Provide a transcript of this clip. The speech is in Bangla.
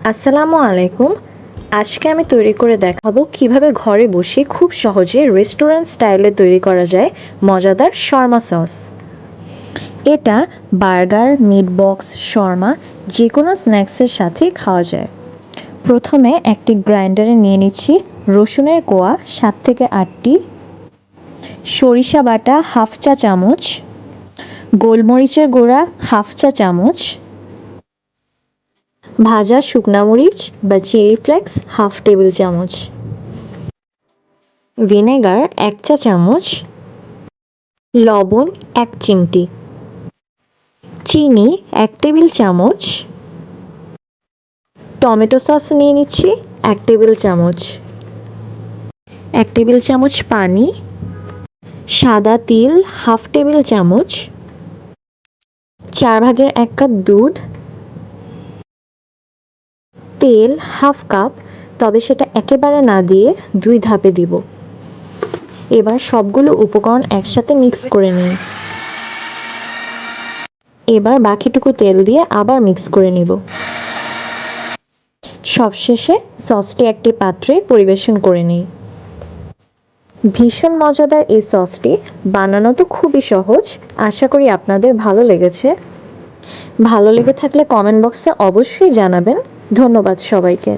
আসসালামু আলাইকুম। আজকে আমি তৈরি করে দেখাবো কিভাবে ঘরে বসে খুব সহজে রেস্টুরেন্ট স্টাইলে তৈরি করা যায় মজাদার শর্মা সস। এটা বার্গার, মিট বক্স, শর্মা যে কোনো স্ন্যাক্সের সাথে খাওয়া যায়। প্রথমে একটি গ্রাইন্ডারে নিয়ে নিচ্ছি রসুনের কোয়া 7 থেকে 8টি, সরিষা বাটা হাফ চা চামচ, গোলমরিচের গুঁড়া হাফ চা চামচ, ভাজা শুকনা মরিচ বা চিলি ফ্লেক্স হাফ টেবিল চামচ, ভিনেগার 1 চা চামচ, লবণ 1 চিমটি, চিনি 1 টেবিল চামচ, টমেটো সস নিয়ে নিচ্ছি 1 টেবিল চামচ, 1 টেবিল চামচ পানি, সাদা তিল হাফ টেবিল চামচ, 4 ভাগের 1 কাপ দুধ, তেল হাফ কাপ, তবে সেটা একেবারে না দিয়ে 2 ধাপে দিব। এবার সবগুলো উপকরণ একসাথে মিক্স করে নিই। এবার বাকিটুকু তেল দিয়ে আবার মিক্স করে নিব। সবশেষে সসটি একটি পাত্রে পরিবেশন করে নিই। ভীষণ মজাদার এই সসটি বানানো তো খুবই সহজ। আশা করি আপনাদের ভালো লেগেছে। ভালো লেগে থাকলে কমেন্ট বক্সে অবশ্যই জানাবেন। ধন্যবাদ সবাইকে।